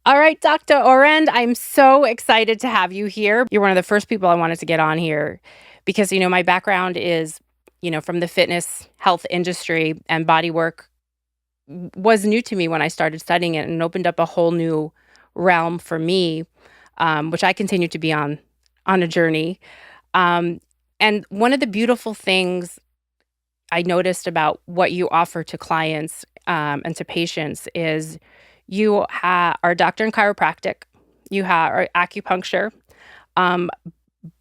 All right, Dr. Orend, I'm so excited to have you here. You're one of the first people I wanted to get on here because, my background is, from the fitness health industry, and bodywork was new to me when I started studying it and opened up a whole new realm for me, which I continue to be on a journey. Um, and one of the beautiful things I noticed about what you offer to clients and to patients is you are a doctor in chiropractic, you are acupuncture, um,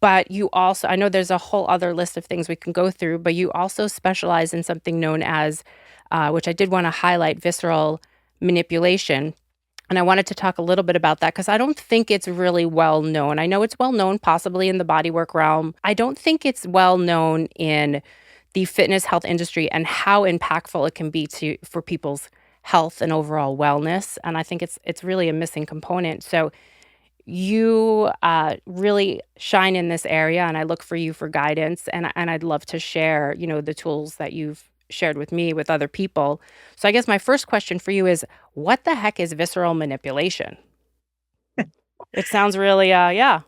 but you also, I know there's a whole other list of things we can go through, but you also specialize in something known as, which I did want to highlight, visceral manipulation. And I wanted to talk a little bit about that because I don't think it's really well known. I know it's well known possibly in the bodywork realm. I don't think it's well known in the fitness health industry and how impactful it can be for people's health and overall wellness. And I think it's really a missing component. So you really shine in this area, and I look for you for guidance. And I'd love to share, the tools that you've shared with me with other people. So I guess my first question for you is, what the heck is visceral manipulation? It sounds really, yeah.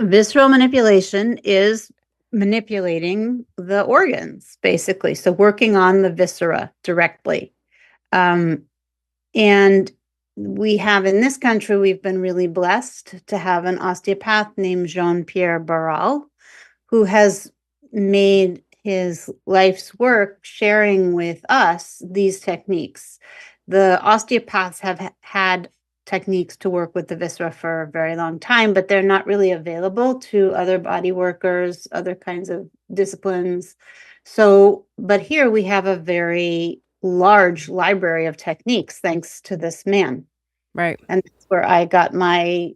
Visceral manipulation is manipulating the organs, basically. So working on the viscera directly. And we have in this country, we've been really blessed to have an osteopath named Jean-Pierre Barral, who has made his life's work sharing with us these techniques. The osteopaths have had techniques to work with the viscera for a very long time, but they're not really available to other body workers, other kinds of disciplines. So, but here we have a very large library of techniques thanks to this man. Right. And that's where I got my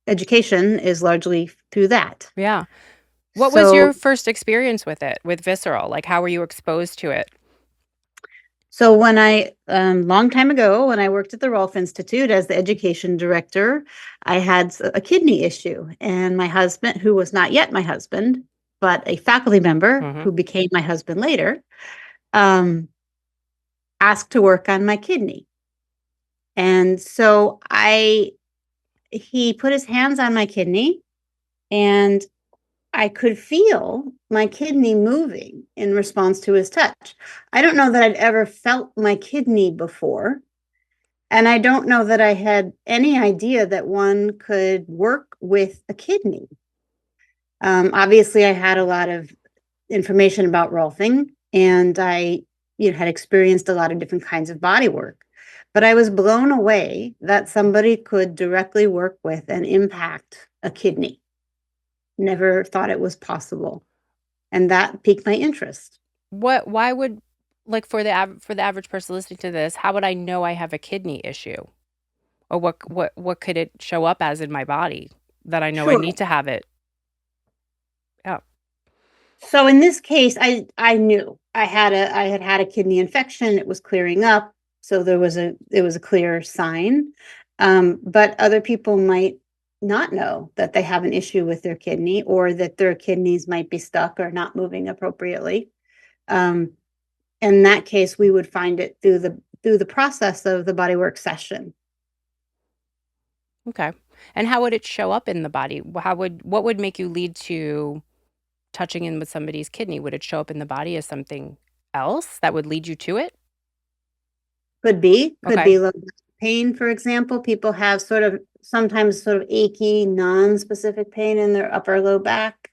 education, is largely through that. Yeah. What was your first experience with it, with visceral? Like, how were you exposed to it? So when long time ago, when I worked at the Rolf Institute as the education director, I had a kidney issue, and my husband, who was not yet my husband, but a faculty member who became my husband later, asked to work on my kidney. And so he put his hands on my kidney, and I could feel my kidney moving in response to his touch. I don't know that I'd ever felt my kidney before. And I don't know that I had any idea that one could work with a kidney. Obviously, I had a lot of information about Rolfing, and I had experienced a lot of different kinds of body work. But I was blown away that somebody could directly work with and impact a kidney. Never thought it was possible. And that piqued my interest. Why would, like, for the average person listening to this, how would I know I have a kidney issue? Or what could it show up as in my body that I know I need to have it? Yeah. So in this case, I knew I had a kidney infection. It was clearing up. So it was a clear sign. But other people might not know that they have an issue with their kidney, or that their kidneys might be stuck or not moving appropriately. In that case, we would find it through the process of the bodywork session. Okay. And how would it show up in the body? What would make you lead to touching in with somebody's kidney? Would it show up in the body as something else that would lead you to it? Could be Okay. low pain, for example. People have sometimes sort of achy, non-specific pain in their upper low back.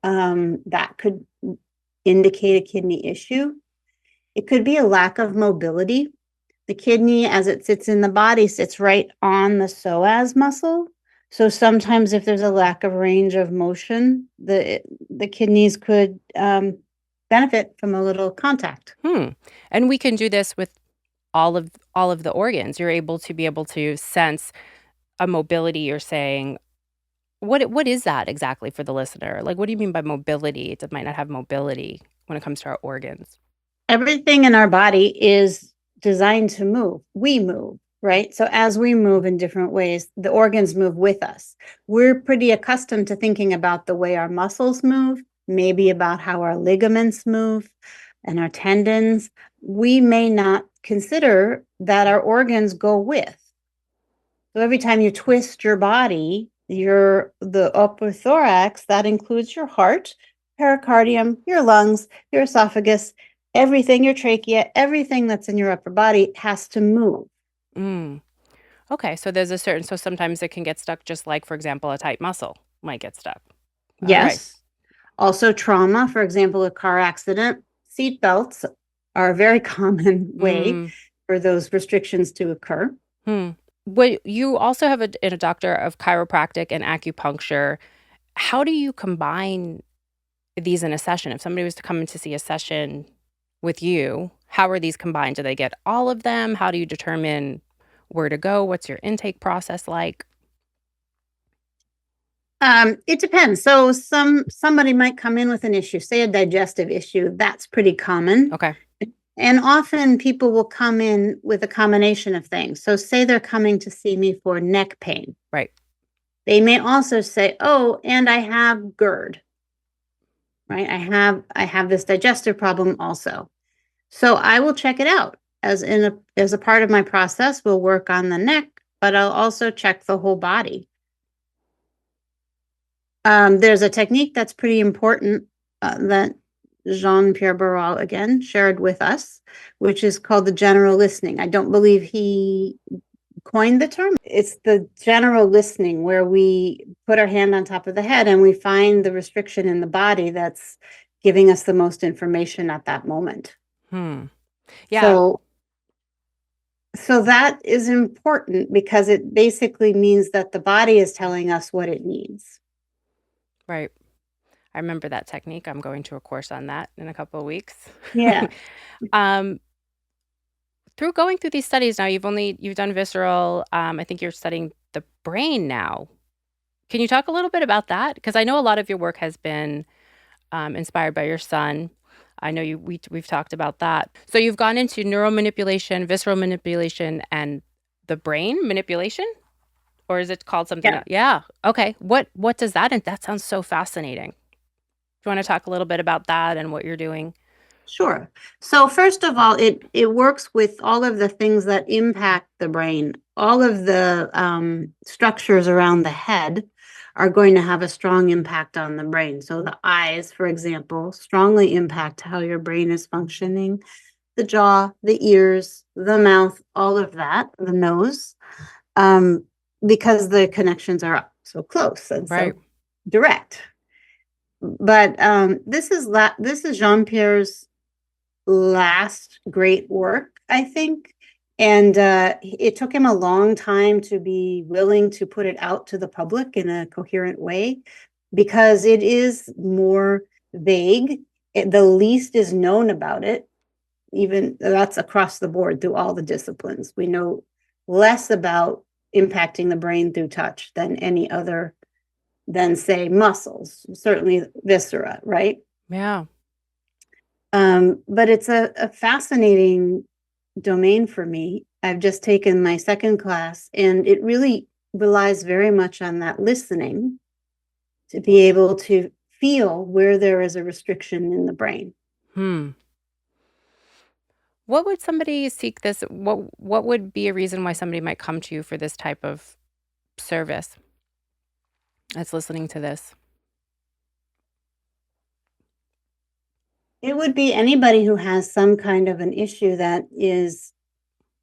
That could indicate a kidney issue. It could be a lack of mobility. The kidney, as it sits in the body, sits right on the psoas muscle. So sometimes if there's a lack of range of motion, the kidneys could benefit from a little contact. And we can do this with all of the organs. You're able to sense a mobility. You're saying, what is that exactly for the listener? Like, what do you mean by mobility? It might not have mobility when it comes to our organs. Everything in our body is designed to move. We move, right? So as we move in different ways, the organs move with us. We're pretty accustomed to thinking about the way our muscles move, maybe about how our ligaments move and our tendons. We may not consider that our organs go with. So every time you twist your body, the upper thorax, that includes your heart, pericardium, your lungs, your esophagus, everything, your trachea, everything that's in your upper body has to move. Mm. Okay, so so sometimes it can get stuck, just like, for example, a tight muscle might get stuck. All right. Yes. Also trauma, for example, a car accident, seat belts are a very common way for those restrictions to occur. You also have a doctor of chiropractic and acupuncture. How do you combine these in a session? If somebody was to come in to see a session with you, how are these combined? Do they get all of them? How do you determine where to go? What's your intake process like? It depends. So somebody might come in with an issue, say a digestive issue. That's pretty common. Okay. And often people will come in with a combination of things. So say they're coming to see me for neck pain. Right. They may also say, "Oh, and I have GERD." Right? I have this digestive problem also. So I will check it out as a part of my process. We'll work on the neck, but I'll also check the whole body. There's a technique that's pretty important that Jean-Pierre Barral, again, shared with us, which is called the general listening. I don't believe he coined the term. It's the general listening, where we put our hand on top of the head and we find the restriction in the body that's giving us the most information at that moment. Yeah. So that is important because it basically means that the body is telling us what it needs. Right. I remember that technique. I'm going to a course on that in a couple of weeks. Yeah. Through going through these studies now, you've done visceral. I think you're studying the brain now. Can you talk a little bit about that? Because I know a lot of your work has been inspired by your son. I know we've talked about that. So you've gone into neuromanipulation, visceral manipulation, and the brain manipulation, or is it called something else? Yeah. Okay. What does that? And that sounds so fascinating. Do you want to talk a little bit about that and what you're doing? Sure. So first of all, it works with all of the things that impact the brain. All of the structures around the head are going to have a strong impact on the brain. So the eyes, for example, strongly impact how your brain is functioning. The jaw, the ears, the mouth, all of that, the nose, because the connections are so close and so direct. But this is Jean-Pierre's last great work, I think. And it took him a long time to be willing to put it out to the public in a coherent way, because it is more vague. The least is known about it. Even that's across the board through all the disciplines. We know less about impacting the brain through touch than any other, than say muscles, certainly viscera, right? Yeah. But it's a fascinating domain for me. I've just taken my second class, and it really relies very much on that listening to be able to feel where there is a restriction in the brain. What would somebody seek this? What would be a reason why somebody might come to you for this type of service that's listening to this? It would be anybody who has some kind of an issue that is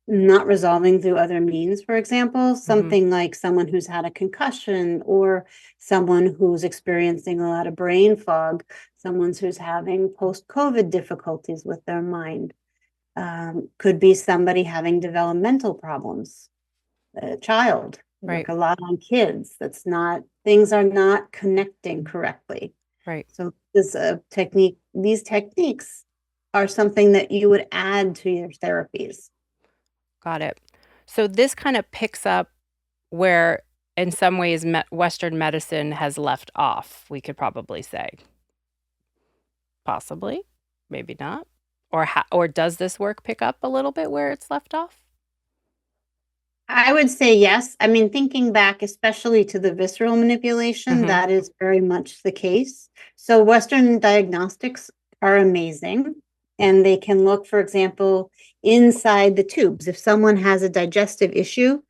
not resolving through other means. For example, something like someone who's had a concussion, or someone who's experiencing a lot of brain fog, someone who's having post-COVID difficulties with their mind. Could be somebody having developmental problems, a child. We work a lot on kids. Things are not connecting correctly. Right. So these techniques are something that you would add to your therapies. Got it. So this kind of picks up where, in some ways, Western medicine has left off, we could probably say. Possibly, maybe not. Or does this work pick up a little bit where it's left off? I would say yes. I mean, thinking back, especially to the visceral manipulation, that is very much the case. So Western diagnostics are amazing, and they can look, for example, inside the tubes. If someone has a digestive issue,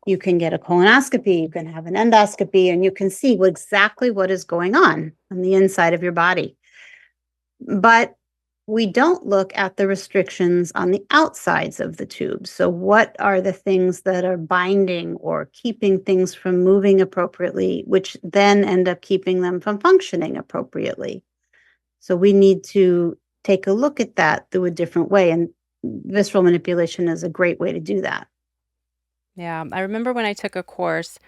you can get a colonoscopy, you can have an endoscopy, and you can see exactly what is going on the inside of your body. But we don't look at the restrictions on the outsides of the tube. So what are the things that are binding or keeping things from moving appropriately, which then end up keeping them from functioning appropriately? So we need to take a look at that through a different way. And visceral manipulation is a great way to do that. Yeah, I remember when I took a course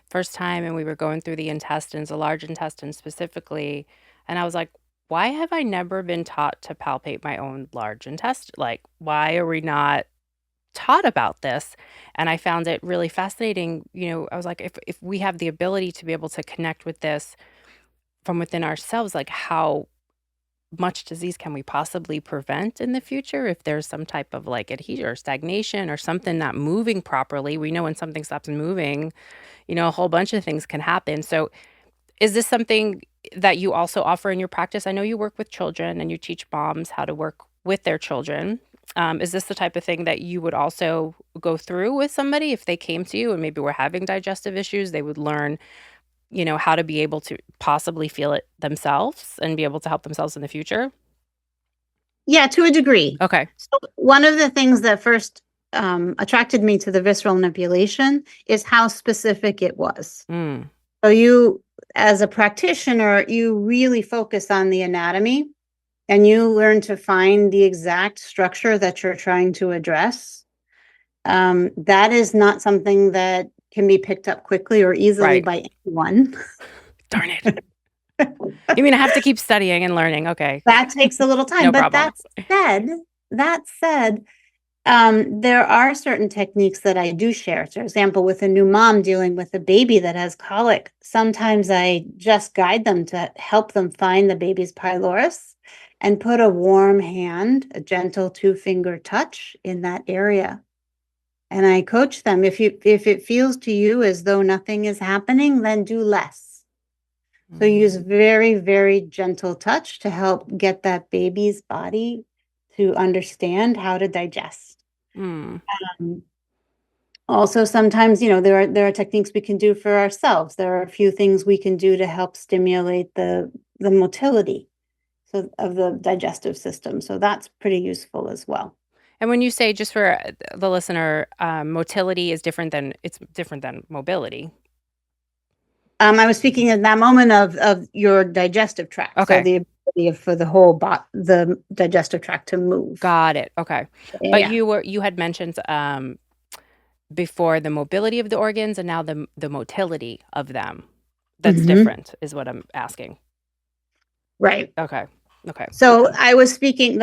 first time and we were going through the intestines, the large intestine specifically, and I was like, why have I never been taught to palpate my own large intestine? Like, why are we not taught about this? And I found it really fascinating. I was like, if we have the ability to be able to connect with this from within ourselves, like how much disease can we possibly prevent in the future if there's some type of like adhesion or stagnation or something not moving properly? We know when something stops moving, a whole bunch of things can happen. So, is this something that you also offer in your practice? I know you work with children and you teach moms how to work with their children. Is this the type of thing that you would also go through with somebody if they came to you and maybe were having digestive issues? They would learn, how to be able to possibly feel it themselves and be able to help themselves in the future? Yeah, to a degree. Okay. So one of the things that first attracted me to the visceral manipulation is how specific it was. Mm. So you, as a practitioner, you really focus on the anatomy and you learn to find the exact structure that you're trying to address. That is not something that can be picked up quickly or easily Right. by anyone. Darn it. You mean I have to keep studying and learning? Okay. That takes a little time. No But problem. that said, there are certain techniques that I do share. For example, with a new mom dealing with a baby that has colic, sometimes I just guide them to help them find the baby's pylorus and put a warm hand, a gentle 2-finger touch in that area. And I coach them. If it feels to you as though nothing is happening, then do less. So use very, very gentle touch to help get that baby's body to understand how to digest. Also, sometimes, there are techniques we can do for ourselves. There are a few things we can do to help stimulate the motility of the digestive system. So that's pretty useful as well. And when you say, just for the listener, motility is different than mobility. I was speaking in that moment of your digestive tract. Okay. So the ability for the digestive tract to move. Got it. Okay. Yeah. But you had mentioned before the mobility of the organs and now the motility of them. That's different, is what I'm asking. Right. Okay. So I was speaking in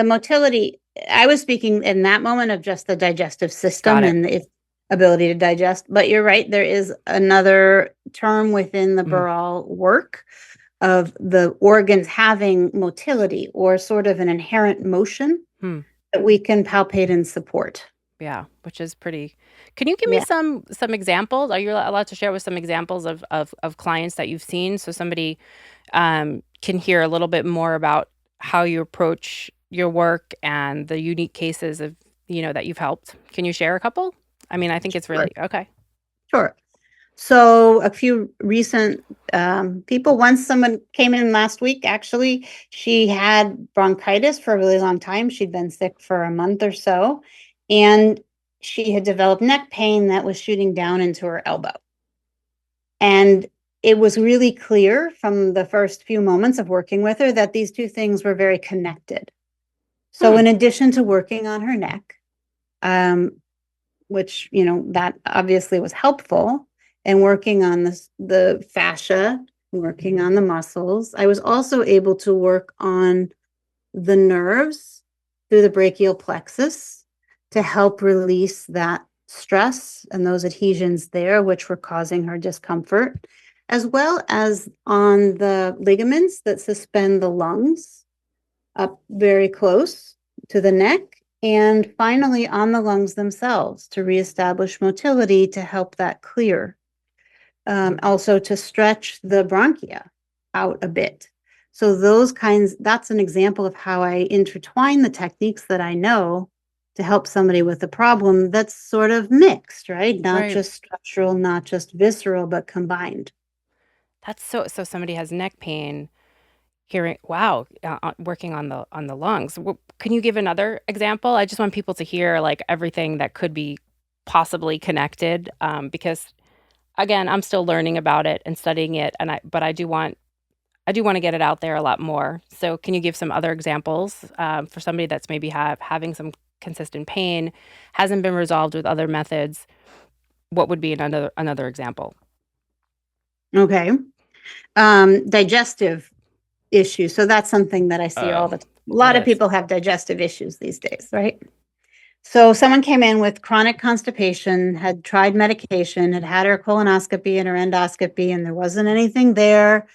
that moment of just the digestive system and its ability to digest. But you're right, there is another term within the Burrell work of the organs having motility or sort of an inherent motion that we can palpate and support. Yeah, which is pretty. Can you give me some examples? Are you allowed to share with some examples of clients that you've seen so somebody can hear a little bit more about how you approach your work and the unique cases of, that you've helped? Can you share a couple? I mean, I think it's really okay. Sure. So a few recent people, once someone came in last week, actually, she had bronchitis for a really long time. She'd been sick for a month or so, and she had developed neck pain that was shooting down into her elbow. And it was really clear from the first few moments of working with her that these two things were very connected. So in addition to working on her neck, which, that obviously was helpful, and working on the fascia, working on the muscles, I was also able to work on the nerves through the brachial plexus to help release that stress and those adhesions there, which were causing her discomfort, as well as on the ligaments that suspend the lungs up very close to the neck, and finally on the lungs themselves to reestablish motility to help that clear. Also to stretch the bronchia out a bit. So that's an example of how I intertwine the techniques that I know to help somebody with a problem that's sort of mixed, right? Not Right. just structural, not just visceral, but combined. That's so somebody has neck pain, hearing wow, working on the lungs. Can you give another example? I just want people to hear like everything that could be possibly connected, because again, I'm still learning about it and studying it, and but I do want to get it out there a lot more. So, can you give some other examples for somebody that's maybe having some consistent pain, hasn't been resolved with other methods? What would be another example? Okay. Digestive issues. So that's something that I see all Oh, the time. A lot that of is. people have digestive issues these days, right? So someone came in with chronic constipation, had tried medication, had had her colonoscopy and her endoscopy, and there wasn't anything there.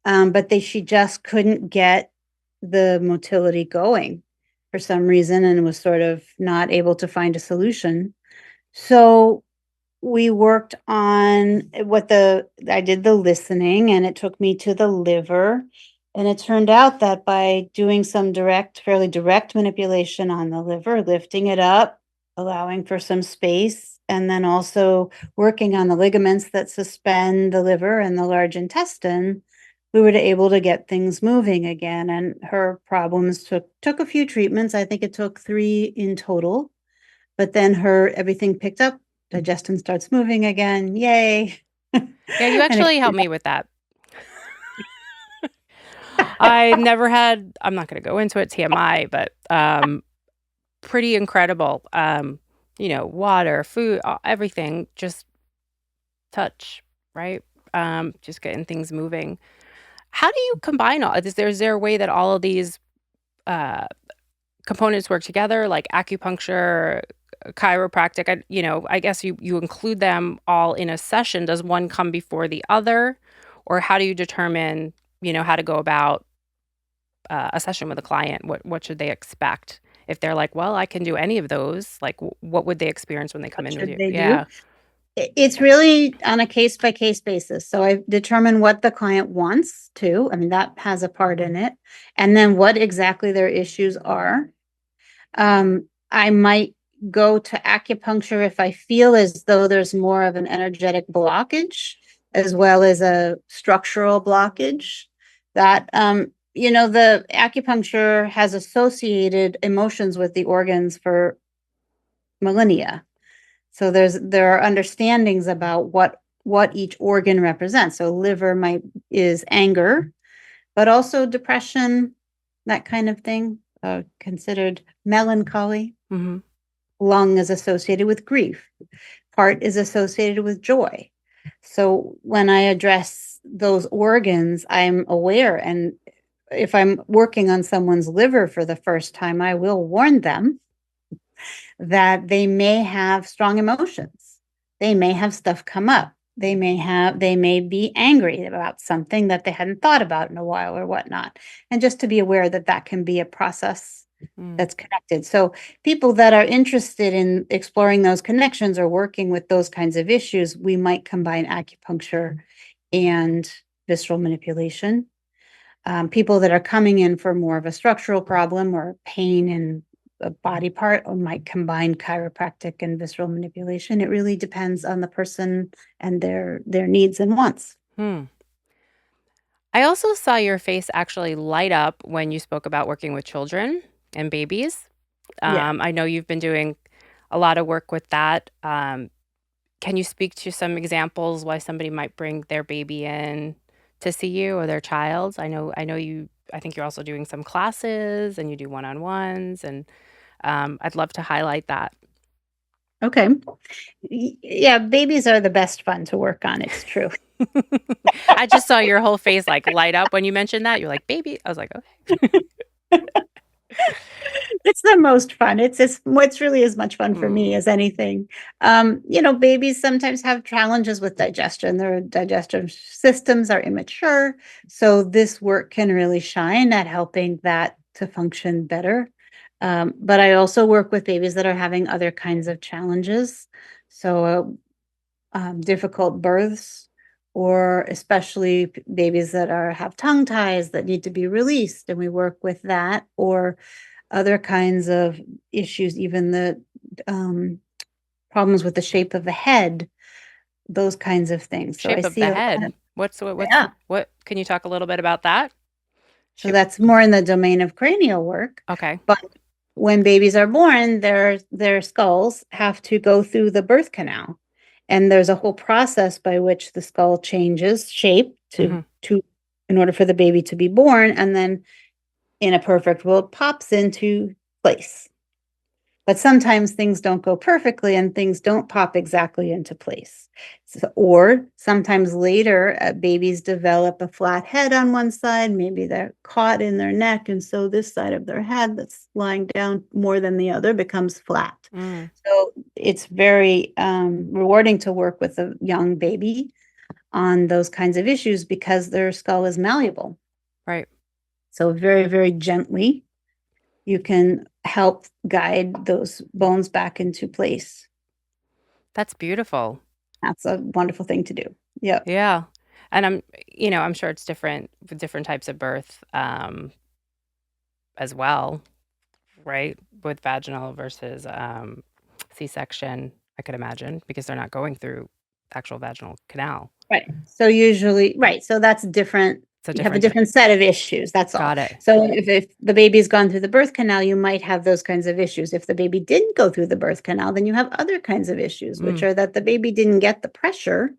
But she just couldn't get the motility going for some reason and was sort of not able to find a solution. So we worked on I did the listening, and it took me to the liver. And it turned out that by doing some fairly direct manipulation on the liver, lifting it up, allowing for some space, and then also working on the ligaments that suspend the liver and the large intestine, we were able to get things moving again. And her problems took a few treatments. I think it took 3 in total, but then everything picked up, digestion starts moving again. Yay. Yeah, you And it, actually helped me with that. I never had. I'm not going to go into it, TMI, but pretty incredible. Water, food, everything, just touch, right? Just getting things moving. How do you combine all? Is there a way that all of these uh, components work together, like acupuncture, chiropractic? I guess you include them all in a session. Does one come before the other, or how do you determine, how to go about a session with a client? What should they expect if they're like, well, I can do any of those? Like, what would they experience when they come what in with should you? they do? Yeah. It's really on a case by case basis. So I determine what the client wants to. I mean, that has a part in it. And then what exactly their issues are. I might go to acupuncture if I feel as though there's more of an energetic blockage as well as a structural blockage. That the acupuncture has associated emotions with the organs for millennia. So there are understandings about what each organ represents. So liver is anger, but also depression, that kind of thing, considered melancholy. Hmm. Lung is associated with grief. Heart is associated with joy. So when I address those organs, I'm aware. And if I'm working on someone's liver for the first time, I will warn them that they may have strong emotions. They may have stuff come up. They may be angry about something that they hadn't thought about in a while or whatnot. And just to be aware that that can be a process Mm. that's connected. So people that are interested in exploring those connections or working with those kinds of issues, we might combine acupuncture and visceral manipulation. People that are coming in for more of a structural problem or pain in a body part or might combine chiropractic and visceral manipulation. It really depends on the person and their needs and wants. Hmm. I also saw your face actually light up when you spoke about working with children and babies. Yeah. I know you've been doing a lot of work with that. Can you speak to some examples why somebody might bring their baby in to see you or their child? I know you. I think you're also doing some classes and you do one-on-ones, and I'd love to highlight that. Okay. Yeah, babies are the best fun to work on. It's true. I just saw your whole face like light up when you mentioned that. You're like, baby. I was like, okay. It's the most fun. It's really as much fun for me Mm, as anything. Babies sometimes have challenges with digestion. Their digestive systems are immature, so this work can really shine at helping that to function better. But I also work with babies that are having other kinds of challenges. So difficult births, or especially babies that have tongue ties that need to be released, and we work with that, or other kinds of issues, even the problems with the shape of the head, those kinds of things. So I Shape of see the a lot. head. Yeah. What can you talk a little bit about that? So Shape. that's more in the domain of cranial work. Okay. But when babies are born, their skulls have to go through the birth canal. And there's a whole process by which the skull changes shape Hmm. to in order for the baby to be born, and then in a perfect world pops into place. But sometimes things don't go perfectly and things don't pop exactly into place. So, or sometimes later, babies develop a flat head on one side. Maybe they're caught in their neck. And so this side of their head that's lying down more than the other becomes flat. Mm, So it's very rewarding to work with a young baby on those kinds of issues because their skull is malleable. right. So very, very gently you can help guide those bones back into place. That's beautiful. That's a wonderful thing to do. Yep. Yeah. And I'm sure it's different with different types of birth as well, right? With vaginal versus C-section, I could imagine, because they're not going through actual vaginal canal. Right. So usually, right. So that's different. It's a You have a different, different set of issues. That's all. got it. So if the baby's gone through the birth canal, you might have those kinds of issues. If the baby didn't go through the birth canal, then you have other kinds of issues, which Mm, are that the baby didn't get the pressure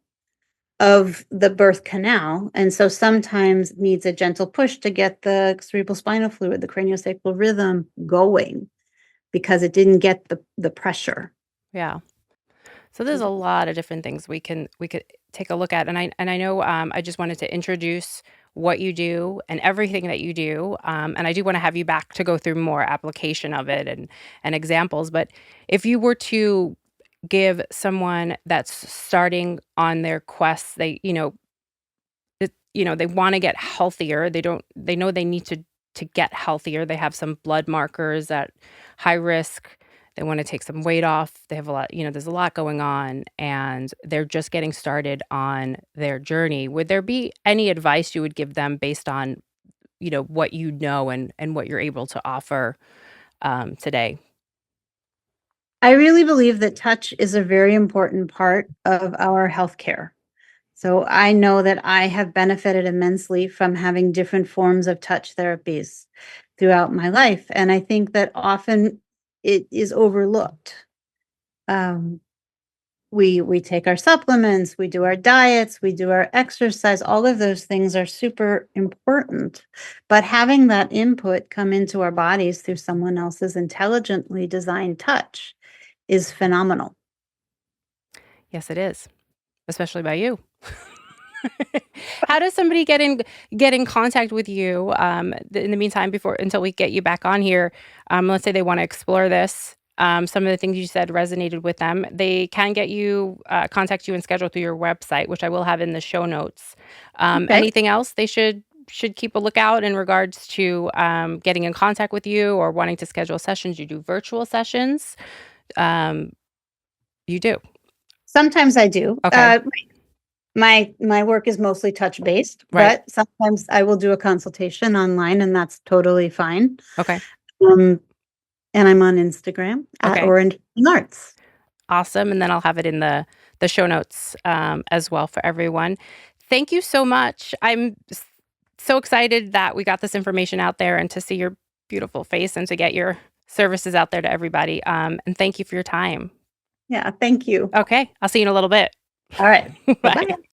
of the birth canal. And so sometimes needs a gentle push to get the cerebral spinal fluid, the craniosacral rhythm going because it didn't get the pressure. yeah. So there's a lot of different things we could take a look at, and I know I just wanted to introduce what you do and everything that you do, and I do want to have you back to go through more application of it and examples. But if you were to give someone that's starting on their quest, they want to get healthier. They know they need to get healthier. They have some blood markers at high risk. They want to take some weight off. They have a lot, there's a lot going on and they're just getting started on their journey. Would there be any advice you would give them based on, what you know and what you're able to offer today? I really believe that touch is a very important part of our healthcare. So I know that I have benefited immensely from having different forms of touch therapies throughout my life. And I think that often it is overlooked. Um, we take our supplements, we do our diets, we do our exercise. All of those things are super important. But having that input come into our bodies through someone else's intelligently designed touch is phenomenal. Yes, it is, especially by you. How does somebody get in contact with you, in the meantime, before until we get you back on here? Let's say they wanna explore this, some of the things you said resonated with them. They can contact you and schedule through your website, which I will have in the show notes. Okay. Anything else they should keep a lookout in regards to, getting in contact with you or wanting to schedule sessions? You do virtual sessions? Um, you do? Sometimes I do. Okay. My work is mostly touch based, Right. but sometimes I will do a consultation online, and that's totally fine. Okay. Um, and I'm on Instagram at Okay. Orend Arts. Awesome, and then I'll have it in the show notes, as well for everyone. Thank you so much. So excited that we got this information out there and to see your beautiful face and to get your services out there to everybody, and thank you for your time. Yeah, thank you. Okay, I'll see you in a little bit. All right. Bye-bye. Bye.